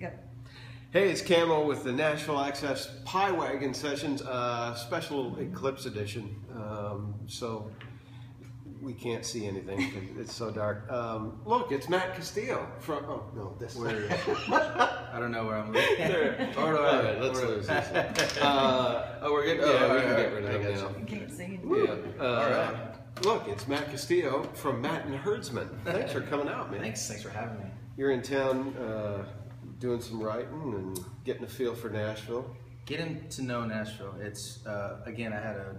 Go. Hey, it's Camo with the Nashville Access Wagon Sessions, special Eclipse edition. So we can't see anything because it's so dark. Look, it's Matt Castillo from. Oh no, this. Where is it? I don't know where I'm looking. All right, let's lose this. Oh, we're good. Yeah, we can get rid of it now. You can't see anything. Yeah. All right. Look, it's Matt Castillo from Matt and Herdsmen. Thanks for coming out, man. Thanks for having me. You're in town doing some writing and getting a feel for Nashville. Getting to know Nashville. It's again, I had a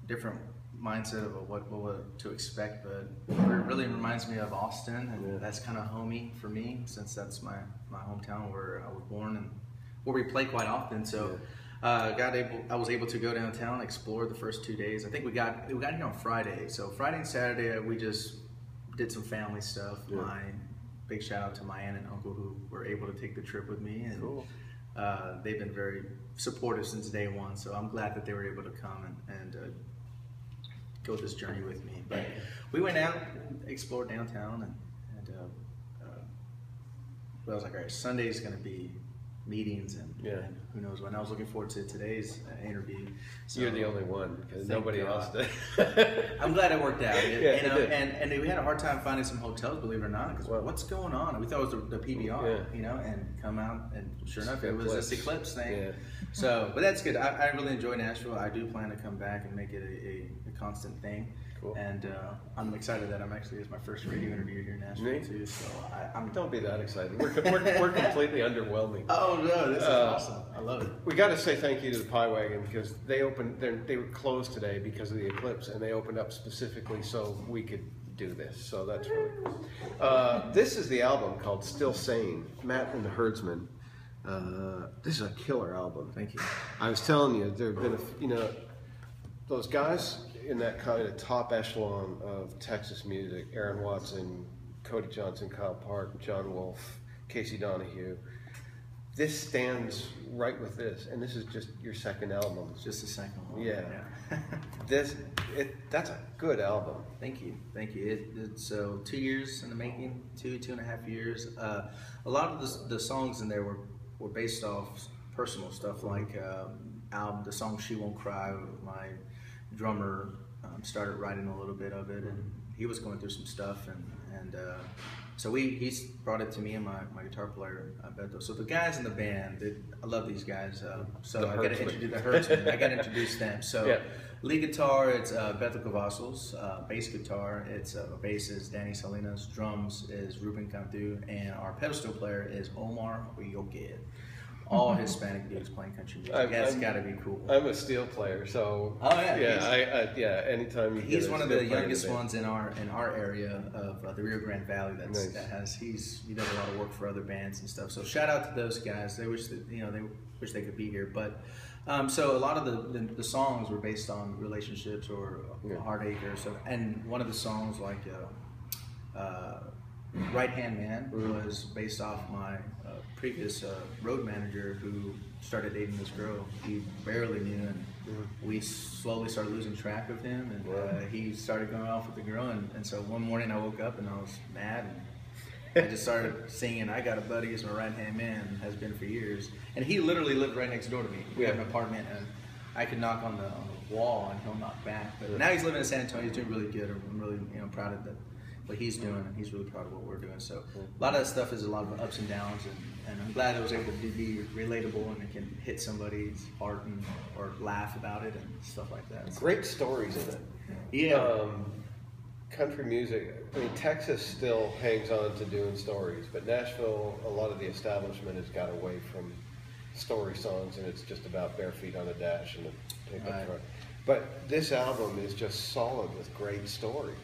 different mindset of what to expect, but it really reminds me of Austin, and that's kind of homey for me since that's my hometown where I was born and where we play quite often. So. I was able to go downtown, explore the first 2 days. I think we got here on Friday. So Friday and Saturday we just did some family stuff. Yeah. My big shout out to my aunt and uncle who were able to take the trip with me, and cool. They've been very supportive since day one. So I'm glad that they were able to come and go this journey with me. But we went out, explored downtown, and I was like, all right, Sunday's going to be meetings and who knows when. I was looking forward to today's interview. So, you're the only one because nobody else did. I'm glad it worked out. And we had a hard time finding some hotels, believe it or not, because what's going on? We thought it was the PBR, and come out and sure enough it was this Eclipse thing. Yeah. So, but that's good. I really enjoy Nashville. I do plan to come back and make it a constant thing. Cool. And I'm excited that it's my first radio interview here in Nashville too. So don't be that excited. We're completely underwhelming. Oh no, this is awesome. I love it. We got to say thank you to the Wagon because they were closed today because of the eclipse, and they opened up specifically so we could do this. So that's really cool. This is the album called Still Sane, Matt and the Herdsmen. This is a killer album. Thank you. I was telling you, there have been those guys in that kind of top echelon of Texas music, Aaron Watson, Cody Johnson, Kyle Park, John Wolfe, Casey Donahue. This stands right with this, and this is just your second album. It's just the second one. Yeah. That's a good album. Thank you. It's 2 years in the making, 2.5 years. A lot of the songs in there were based off personal stuff, like the song "She Won't Cry." My drummer started writing a little bit of it, and he was going through some stuff, and so he brought it to me and my guitar player Beto. So the guys in the band, I love these guys. So I got to introduce the Herdsmen. I got to introduce them. So lead guitar, it's Beto Cavazos. Bass guitar, it's bass is Danny Salinas. Drums is Ruben Cantu, and our pedestal player is Omar Oyoque. All Hispanic dudes playing country music. That's got to be cool. I'm a steel player, so anytime you he's one of the youngest ones in our area of the Rio Grande Valley. He does a lot of work for other bands and stuff. So shout out to those guys. They wish that they wish they could be here, but so a lot of the songs were based on relationships or heartache or so. And one of the songs like Right Hand Man was based off my previous road manager who started dating this girl he barely knew, and we slowly started losing track of him, and he started going off with the girl, and so one morning I woke up and I was mad, and I just started singing "I Got a Buddy Who's My Right Hand Man," and has been for years, and he literally lived right next door to me. We have an apartment, and I could knock on the wall and he'll knock back, but now he's living in San Antonio. He's doing really good. I'm really proud of that. What he's doing, and he's really proud of what we're doing. So a lot of that stuff is a lot of ups and downs, and I'm glad I was able to be relatable and it can hit somebody's heart or laugh about it and stuff like that. Great stories in it. Yeah. Country music, I mean, Texas still hangs on to doing stories, but Nashville, a lot of the establishment has got away from story songs, and it's just about bare feet on a dash and a pickup truck. But this album is just solid with great stories.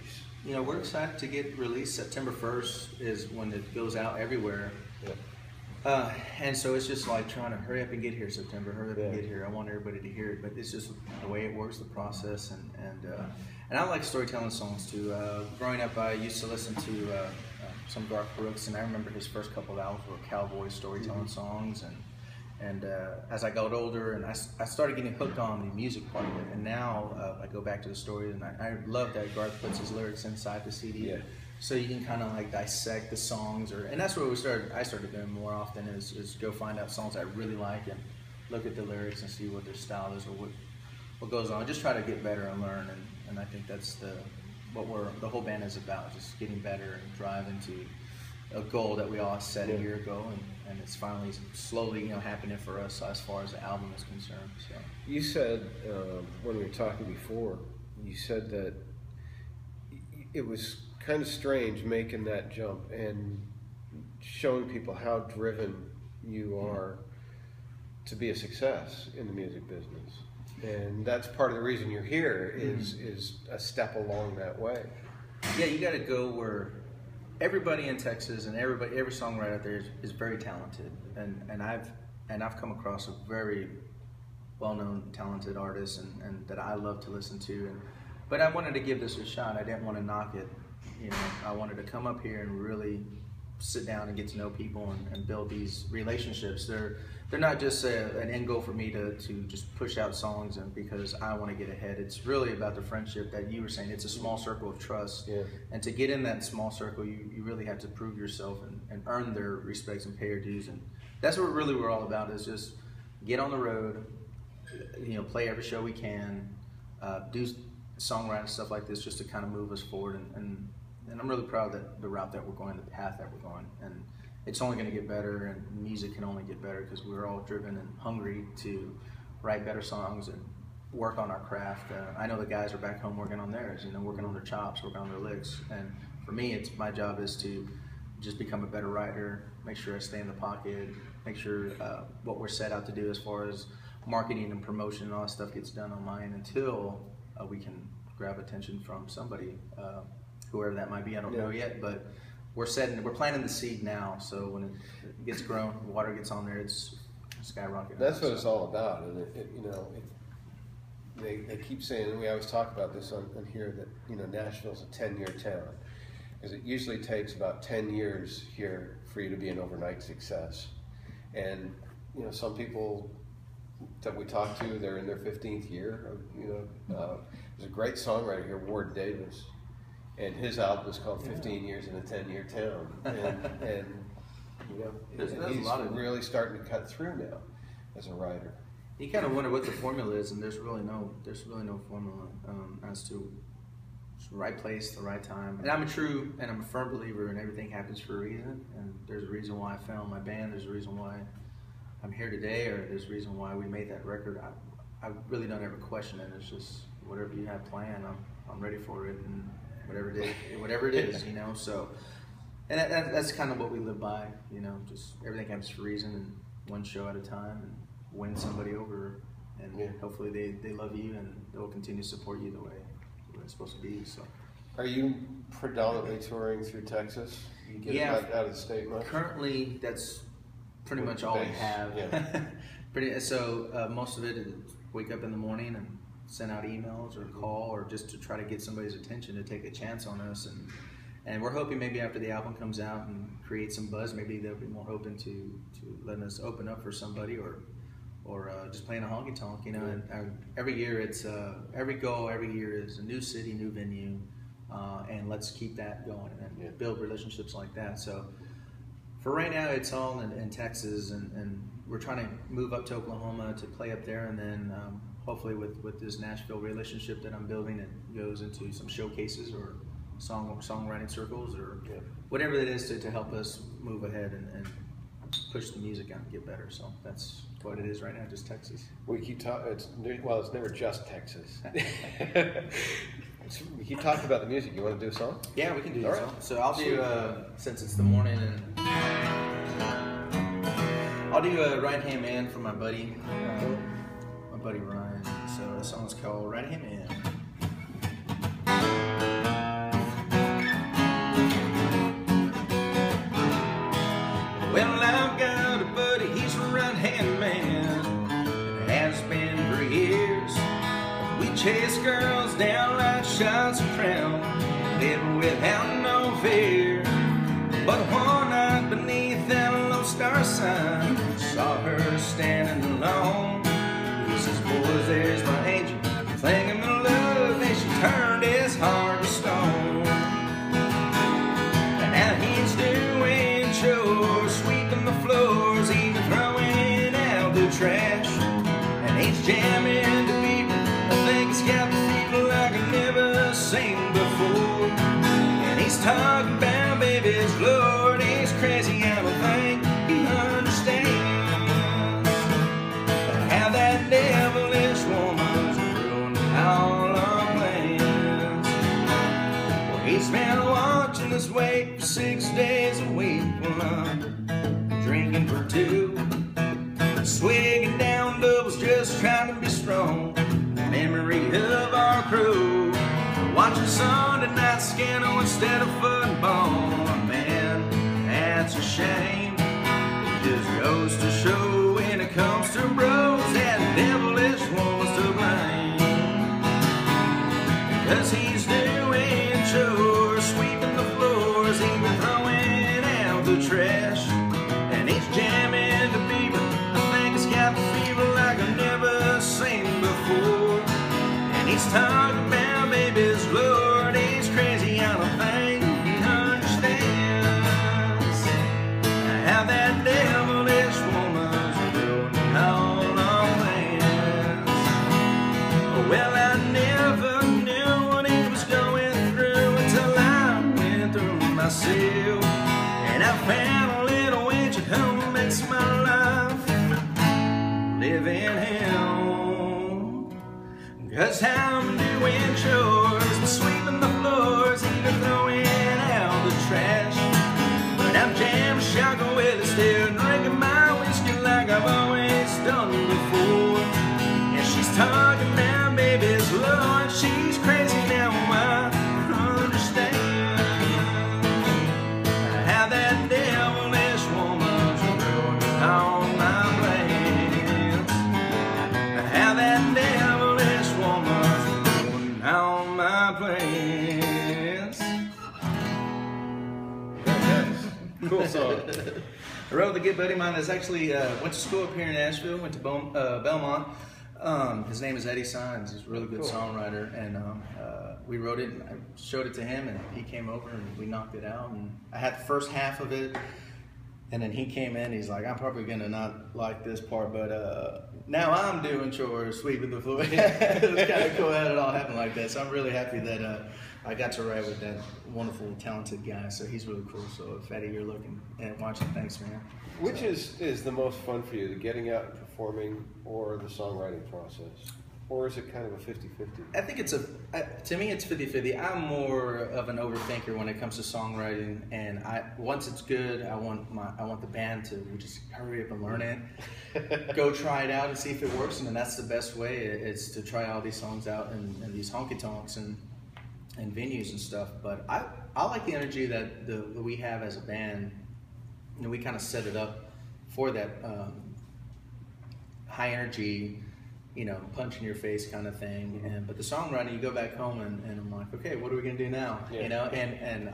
We're excited to get released. September 1st is when it goes out everywhere. Yeah. And so it's just like trying to hurry up and get here, September. Hurry up and get here. I want everybody to hear it, but it's just the way it works, the process, and I like storytelling songs too. Growing up, I used to listen to some Garth Brooks, and I remember his first couple of albums were cowboy storytelling songs, and as I got older, and I started getting hooked on the music part of it, and now I go back to the story, and I love that Garth puts his lyrics inside the CD. so you can kind of like dissect the songs, and that's what I started doing more often is go find out songs I really like and look at the lyrics and see what their style is or what goes on. Just try to get better and learn, and I think that's the whole band is about, just getting better and driving to a goal that we all set a year ago, and it's finally slowly happening for us as far as the album is concerned. So you said when we were talking before, you said that it was kind of strange making that jump and showing people how driven you are to be a success in the music business, and that's part of the reason you're here is a step along that way. Yeah, you got to go where everybody in Texas and every songwriter out there is very talented, and I've come across a very well-known, talented artist and that I love to listen to, but I wanted to give this a shot. I didn't want to knock it. I wanted to come up here and really sit down and get to know people and build these relationships. They're not just an end goal for me to just push out songs and because I want to get ahead. It's really about the friendship that you were saying. It's a small circle of trust. Yeah. And to get in that small circle, you really have to prove yourself and earn their respects and pay your dues. And that's what really we're all about, is just get on the road, play every show we can, do songwriting stuff like this just to kind of move us forward. And I'm really proud that the route that we're going, the path that we're going. And it's only going to get better, and music can only get better because we're all driven and hungry to write better songs and work on our craft. I know the guys are back home working on theirs, working on their chops, working on their licks. And for me, my job is to just become a better writer, make sure I stay in the pocket, make sure what we're set out to do as far as marketing and promotion and all that stuff gets done on mine until we can grab attention from somebody, whoever that might be. I don't know yet, but we're planting the seed now, so when it gets grown, water gets on there, it's skyrocketing. That's what it's all about, and they keep saying, and we always talk about this on here, that Nashville's a 10-year town, because it usually takes about 10 years here for you to be an overnight success. And some people that we talk to, they're in their 15th year. There's a great songwriter here, Ward Davis. And his album is called 15 Years in a 10-Year Town. And he's really starting to cut through now as a writer. You kind of wonder what the formula is, and there's really no formula as to the right place, the right time. And I'm a firm believer in everything happens for a reason, and there's a reason why I found my band, there's a reason why I'm here today, or there's a reason why we made that record. I really don't ever question it. It's just whatever you have planned, I'm ready for it. And whatever it is, So, and that's kind of what we live by, Just everything happens for a reason, and one show at a time, and win somebody over, and hopefully they love you and they'll continue to support you the way it's supposed to be. So, are you predominantly touring through Texas? You get out of the state much? Currently, that's pretty much all we have. Yeah. So most of it is wake up in the morning and send out emails or call, or just to try to get somebody's attention to take a chance on us, and we're hoping maybe after the album comes out and create some buzz, maybe they'll be more open to letting us open up for somebody, or just playing a honky tonk, And every year it's every year is a new city, new venue, and let's keep that going and build relationships like that. So for right now, it's all in Texas, and we're trying to move up to Oklahoma to play up there, and then hopefully with this Nashville relationship that I'm building, it goes into some showcases or songwriting circles or whatever it is to help us move ahead and push the music out and get better. So that's what it is right now, just Texas. We keep talking. It's never just Texas. We keep talking about the music. You want to do a song? Yeah, we can do a song. So I'll do since it's the morning, and I'll do Right Hand Man for my buddy Ryan. So the song's called Right Hand Man. Well, I've got a buddy, he's a right-hand man, and has been for years. We chase girls down like shots of crown, living without no fear. But one night beneath that Lone Star sign, saw her standing alone. He says, boys, there's my angel, thinking of love, and she turned his heart to stone. instead of football. Man, that's a shame. It just goes to show when it comes to bros, that devilish woman's to blame. Cause he's doing chores, sweeping the floors, even throwing out the trash. And he's jamming the beaver. I think he's got the fever like I've never seen before. And he's talking about baby's Lord. He's crazy, I don't think he understands how that devilish woman's doing all our plans. Well, I never knew what he was going through until I went through myself. And I found a little angel who makes my life live in hell. Cause I'm doing chores, sweeping the floors, even throwing out the trash. But I'm jamming shotgun with it still, drinking my whiskey like I've always done before. And she's talking about baby's Lord, she's crazy now, I understand how that devilish woman's ruined all my plans. How that devilish woman's ruined all my plans. Cool song. I wrote with a good buddy of mine that's actually went to school up here in Nashville, went to Belmont. His name is Eddie Sines. He's a really good songwriter, and we wrote it and I showed it to him, and he came over and we knocked it out. And I had the first half of it, and then he came in. He's like, I'm probably gonna not like this part, but now I'm doing chores, sweeping the floor. It was kind of cool that it all happened like that. So I'm really happy that I got to write with that wonderful, talented guy. So he's really cool. So if Eddie, you're looking and watching, thanks, man. Which is the most fun for you, the getting out and performing or the songwriting process? Or is it kind of a 50-50? I think it's to me it's 50-50. I'm more of an overthinker when it comes to songwriting, and once it's good, I want the band to just hurry up and learn it, go try it out and see if it works, and then that's the best way. It's to try all these songs out in these honky tonks and venues and stuff. But I like the energy that we have as a band. You know, we kind of set it up for that high energy, you know, punch in your face kind of thing. But the songwriting, you go back home and I'm like, okay, what are we gonna do now? Yeah. You know, and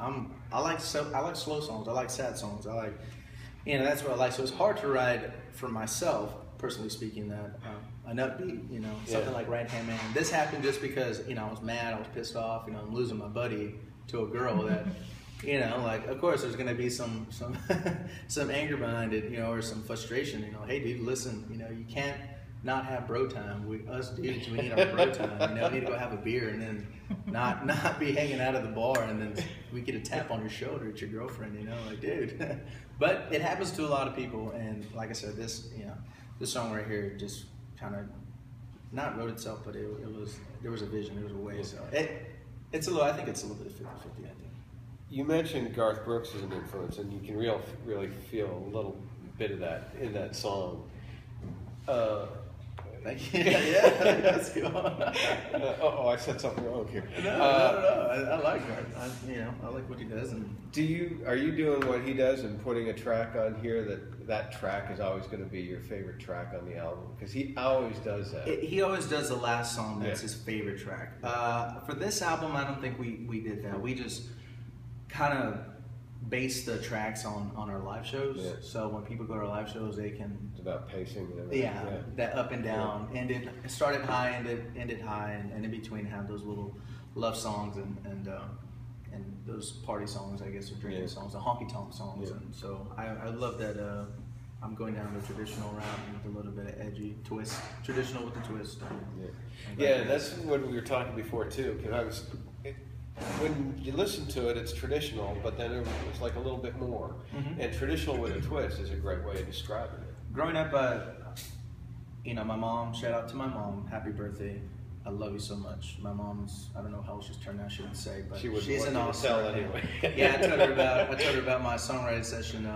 I like slow songs. I like sad songs. I like, you know, that's what I like. So it's hard to write for myself, personally speaking, that an upbeat, you know, something like Right Hand Man. This happened just because, you know, I was mad, I was pissed off, you know, I'm losing my buddy to a girl that. You know, like, of course there's going to be some some anger behind it, you know, or some frustration, you know. Hey, dude, listen, you know, you can't not have bro time. Us dudes, we need our bro time. You know, we need to go have a beer and then not be hanging out at the bar and then we get a tap on your shoulder at your girlfriend, you know, like, dude. But it happens to a lot of people, and like I said, this song right here just kind of not wrote itself, but there was a vision, there was a way. So it's a little, I think it's a little bit 50-50, I think. You mentioned Garth Brooks as an influence, and you can really feel a little bit of that in that song. Thank you. Yeah, that's good. I said something wrong here. No. I like Garth. I like what he does. And are you doing what he does and putting a track on here that track is always going to be your favorite track on the album? Because he always does that. He always does the last song that's his favorite track. For this album, I don't think we did that. We just kind of base the tracks on our live shows. Yeah. So when people go to our live shows, they can. It's about pacing and everything. Yeah, that up and down. Yeah. It started high, ended high, and in between have those little love songs and those party songs, I guess, or drinking songs, the honky tonk songs. Yeah. And so I love that. I'm going down the traditional route with a little bit of edgy twist, traditional with the twist. That's what we were talking before too. Because when you listen to it, it's traditional, but then it was like a little bit more. Mm-hmm. And traditional with a twist is a great way of describing it. Growing up, my mom, shout out to my mom, happy birthday. I love you so much. My mom's, I don't know how she's turned out, I shouldn't say, but she's an awesome anyway. Yeah, I told her about my songwriting session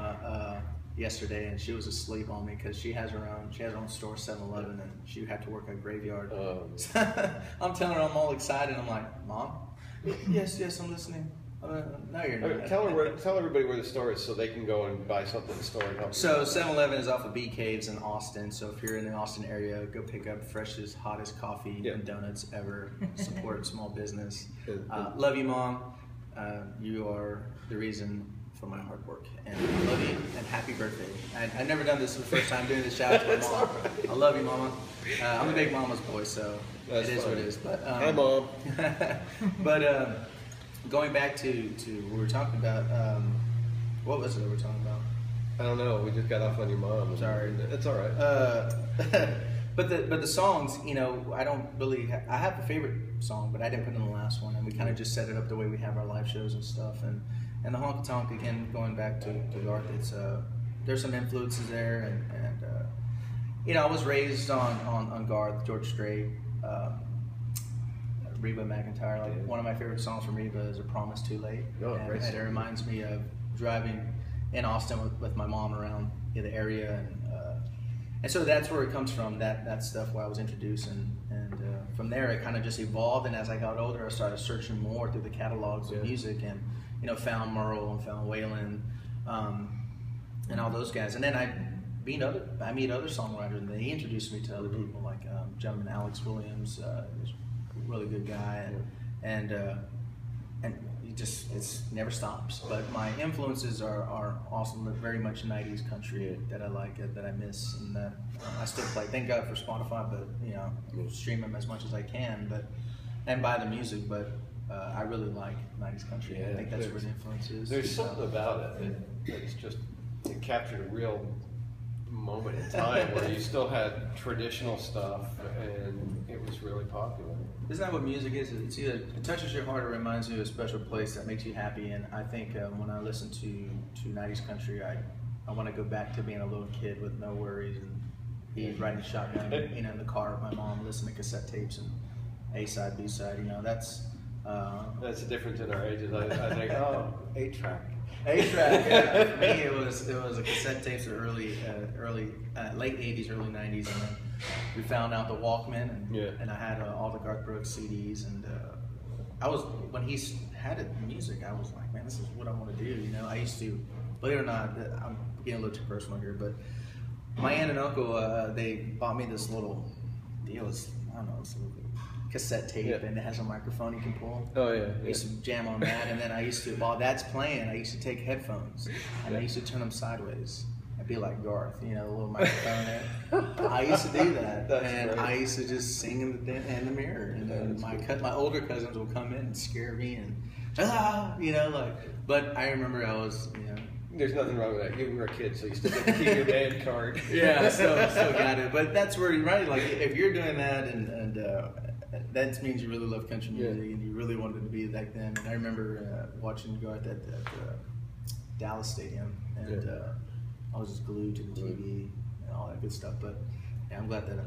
yesterday, and she was asleep on me because she has her own store, 7-Eleven, and she had to work a graveyard. I'm telling her I'm all excited. I'm like, Mom, yes, I'm listening. No, you're not. Okay, tell everybody where the store is so they can go and buy something in the store and help. So 7-Eleven is off of Bee Caves in Austin. So if you're in the Austin area, go pick up freshest, hottest coffee and donuts ever. Support small business. Love you, Mom. You are the reason for my hard work. And I love you and happy birthday. I've never done this for the first time doing this shout out to my mom. Right. I love you, Mama. I'm a big mama's boy, so it is what it is. But, hi, Mom. But going back to what we were talking about, what was it that we were talking about? I don't know. We just got off on your mom. Sorry. It's all right. But the songs, you know, I don't really. I have a favorite song, but I didn't put it in the last one, and we kind of just set it up the way we have our live shows and stuff. And the honky tonk again, going back to Garth, it's there's some influences there, and you know, I was raised on Garth, George Strait. Reba McEntire, like one of my favorite songs from Reba is "A Promise Too Late," and it reminds me of driving in Austin with my mom around the area, and so that's where it comes from. That stuff where I was introduced, and from there it kind of just evolved. And as I got older, I started searching more through the catalogs of music, and you know, found Merle and found Waylon, and all those guys. And then I meet other songwriters, and they introduced me to other people like gentleman Alex Williams. Really good guy, and it never stops. But my influences are awesome, but very much 90s country that I like, that I miss, and that I still play. Thank God for Spotify, but you know, stream them as much as I can, and buy the music. But I really like 90s country. I think that's where the influence is. There's something about it that's just it captured a real moment in time where you still had traditional stuff and it was really popular. Isn't that what music is? It's either it touches your heart or reminds you of a special place that makes you happy. And I think when I listen to 90s country, I want to go back to being a little kid with no worries and be riding shotgun, you know, in the car with my mom, listening to cassette tapes and A-side, B-side. You know, that's the difference in our ages. I think, oh, 8-track. 8-track, yeah. For me, it was a cassette tapes of late 80s, early 90s, and then we found out the Walkman, and I had all the Garth Brooks CDs, and when he had music, I was like, man, this is what I want to do. You know, I used to, believe it or not, I'm getting a little too personal here, but my aunt and uncle, they bought me this little deal. It's a little cassette tape, and it has a microphone you can pull. Oh yeah. I used to jam on that, and then I used to, while that's playing, I used to take headphones and I used to turn them sideways. I'd be like Garth, you know, the little microphone there. I used to do that, and great. I used to just sing in the mirror, and then my older cousins would come in and scare me and you know, like. But I remember I was, you know. There's nothing wrong with that. You were a kid, so you still get to keep your band card. Yeah, still got it. But that's where you're right. Like if you're doing that, and that means you really love country music, and you really wanted to be back then. And I remember watching Garth at Dallas Stadium, and I was just glued to the TV and all that good stuff. But yeah, I'm glad that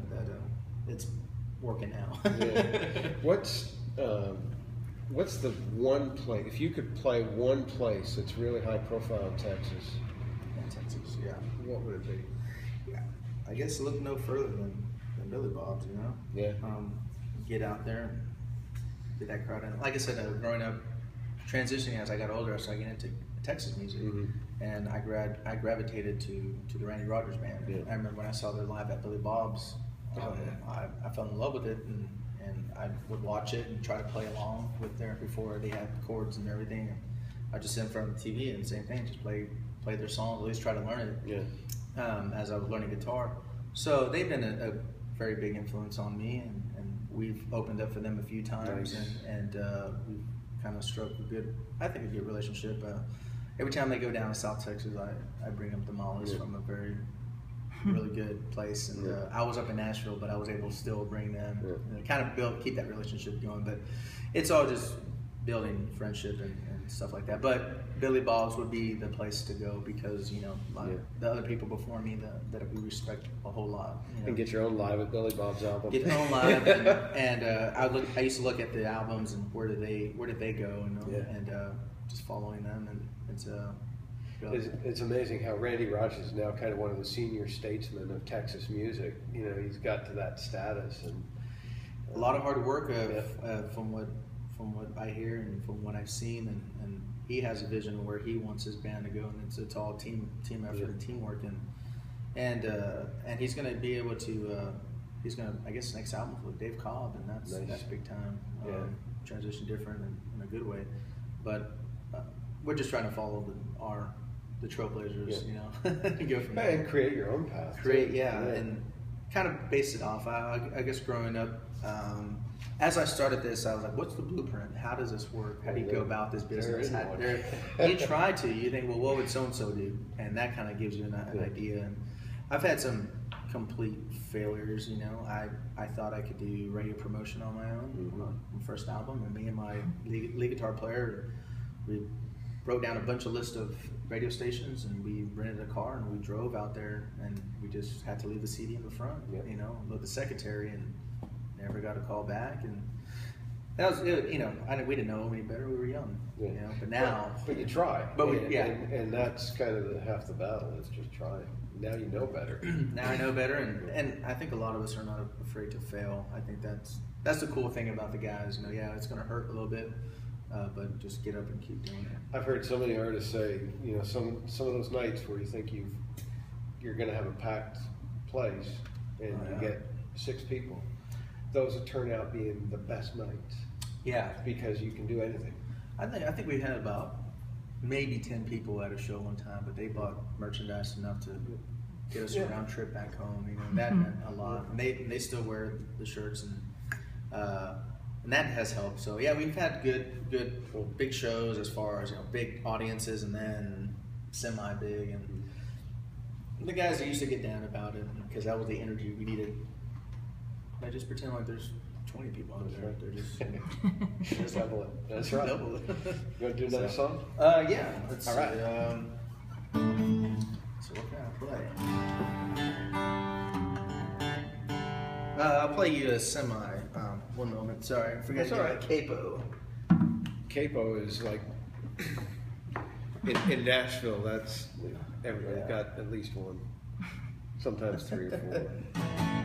it's working now. What's the one place, if you could play one place that's really high profile in Texas? Yeah. What would it be? Yeah, I guess look no further than Billy Bob's, you know? Yeah. Get out there and get that crowd in. Like I said, growing up, transitioning as I got older, I started getting into Texas music, and I gravitated to the Randy Rogers band. Yeah. I remember when I saw their live at Billy Bob's, I fell in love with it, and I would watch it and try to play along with there before they had chords and everything. And I just sit in front of the TV and same thing, just play their songs, at least try to learn it. Yeah. As I was learning guitar, so they've been a very big influence on me, and we've opened up for them a few times, and we've kind of struck a good relationship. Every time they go down to South Texas, I bring up the Mollies from a very really good place, and I was up in Nashville, but I was able to still bring them, and kind of keep that relationship going. But it's all just building friendship and stuff like that. But Billy Bob's would be the place to go because, you know, the other people before me that we respect a whole lot. You know? And get your own live at Billy Bob's album. Get your own live, and I used to look at the albums and where did they go, and just following them, and it's amazing how Randy Rogers is now kind of one of the senior statesmen of Texas music. You know, he's got to that status, and a lot of hard work from from what I hear and from what I've seen, and he has a vision of where he wants his band to go, and it's all team effort and teamwork, and he's going to be able to. He's going to, I guess, next album with Dave Cobb, and that's big time. Transition different in a good way, but we're just trying to follow the trailblazers, you know, go from there. And create your own path. And kind of base it off. I guess growing up, as I started this, I was like, what's the blueprint? How does this work? How do you go about this business? You try to. You think, well, what would so-and-so do? And that kind of gives you an idea. And I've had some complete failures, you know. I thought I could do radio promotion on my own on my first album, and me and my lead guitar player, we wrote down a bunch of lists of radio stations, and we rented a car and we drove out there, and we just had to leave the CD in the front, you know, with the secretary, and never got a call back. And that was, you know, we didn't know any better. We were young, you know. But now, but you try. But and that's kind of half the battle is just trying. Now you know better. Now I know better, and I think a lot of us are not afraid to fail. I think that's the cool thing about the guys. You know, yeah, it's going to hurt a little bit, but just get up and keep doing it. I've heard so many artists say, you know, some of those nights where you think you're going to have a packed place and you get 6 people. Those that turn out being the best nights. Yeah, because you can do anything. I think we had about maybe 10 people at a show one time, but they bought merchandise enough to get us a round trip back home. You know, that meant a lot. And they still wear the shirts, and that has helped. So yeah, we've had good big shows as far as, you know, big audiences, and then semi big, and the guys that used to get down about it because that was the energy we needed. I just pretend like there's 20 people out there. They're just double it. That's right. Double it. You want to do another song? Yeah. Let's All right. So what can I play? I'll play you a semi. One moment. Sorry, I forgot to get Capo. Capo is like in Nashville. That's everybody's got at least one. Sometimes 3 or 4.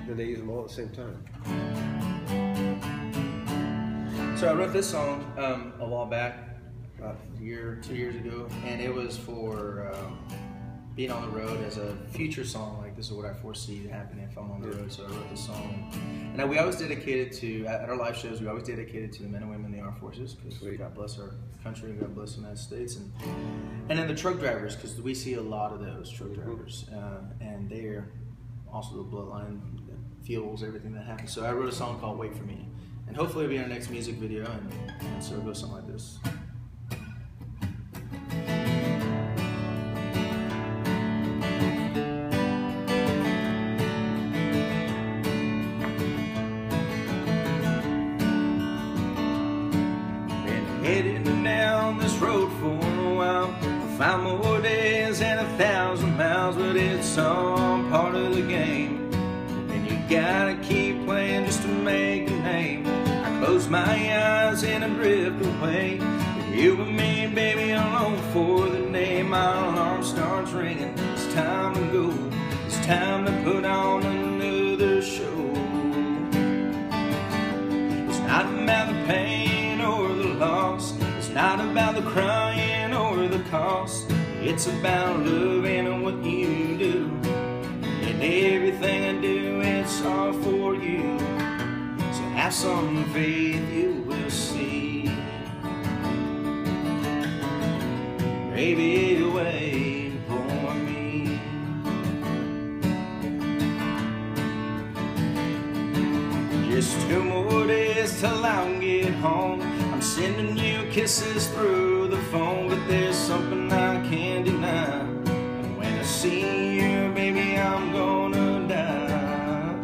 Then they use them all at the same time. So I wrote this song a while back, about a year, 2 years ago, and it was for being on the road as a future song. Like, this is what I foresee happening if I'm on the road. So I wrote this song, and we always dedicated to, at our live shows, we always dedicated to the men and women in the armed forces, because God bless our country, God bless the United States, and then the truck drivers, because we see a lot of those truck drivers, and they're also the bloodline that fuels everything that happens. So I wrote a song called "Wait for Me," and hopefully it'll be our next music video, and so it goes something like this. Heading down this road for a while, 5 more days and 1,000 miles, but it's all part of the game, and you gotta keep playing just to make a name. I close my eyes and I drift away, with you and me, baby, alone for the day. My alarm starts ringing, it's time to go, it's time to put on another show. It's not about the pain or the loss, it's not about the crying or the cost, it's about loving what you do, and everything I do, it's all for you. So have some faith, you will see. Baby, wait for me. Just 2 more days till I'll get home. I'm sending you kisses through the phone, but there's something I can't deny. And when I see you, baby, I'm gonna die.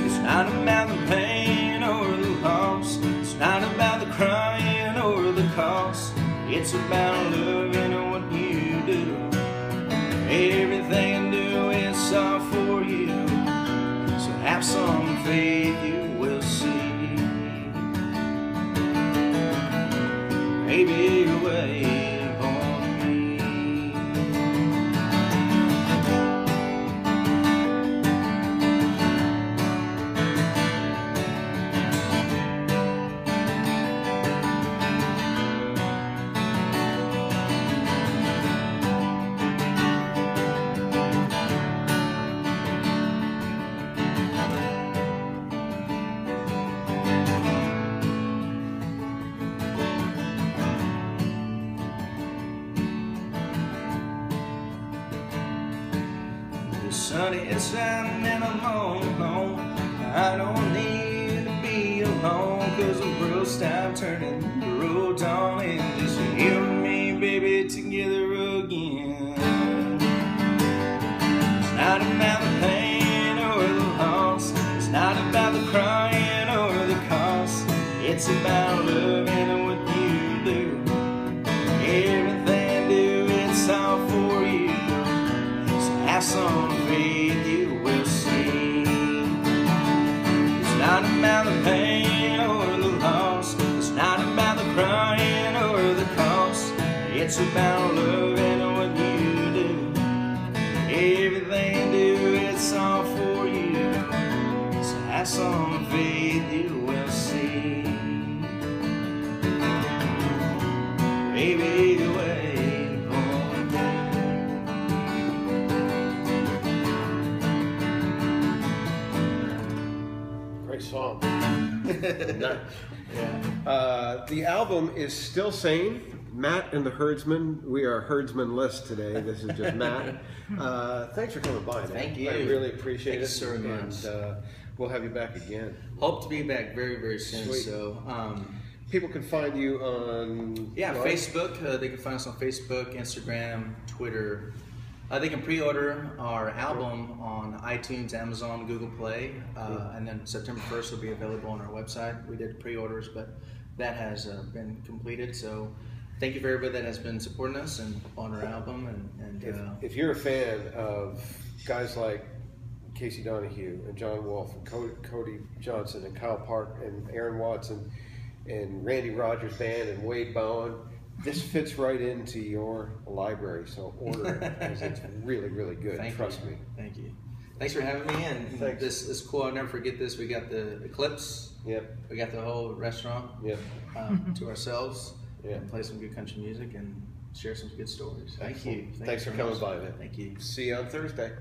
It's not about the pain or the loss, it's not about the crying or the cost, it's about loving what you do. Everything I do is all for you. So have some faith, you will see. Baby, wait for me. The sun is shining and I'm home. I don't need to be alone, 'cause the world stopped turning, the road's on, and just you and me, baby, together again. It's not about the pain or the loss, it's not about the crying or the cost. It's about loving what you do. Everything I do, it's all for you. So have some faith, you will see. It's not about the pain or the loss, it's not about the crying or the cost. It's about loving what you do. Everything I do, it's all for you. So have some faith, you will see. Baby, wait for me. Great song. Yeah. The album is still sane. Matt and the Herdsmen. We are Herdsmen-less today. This is just Matt. Thanks for coming by, man. Thank you. I really appreciate Thanks it. so much. And we'll have you back again. Hope to be back very, very soon. Sweet. So, People can find you on... yeah, what? Facebook. They can find us on Facebook, Instagram, Twitter. They can pre-order our album on iTunes, Amazon, Google Play, and then September 1st will be available on our website. We did pre-orders, but that has been completed. So thank you for everybody that has been supporting us and on our album. And If you're a fan of guys like Casey Donahue and John Wolfe and Cody Johnson and Kyle Park and Aaron Watson and Randy Rogers Band and Wade Bowen, this fits right into your library, so order it because it's really, really good. Trust me. Thank you. Thanks for having me. And Thanks. This is cool. I'll never forget this. We got the Eclipse. Yep. We got the whole restaurant Yep. to ourselves. Yeah. And play some good country music and share some good stories. Thank Excellent. you. Thanks for very coming much. by, man. Thank you. See you on Thursday.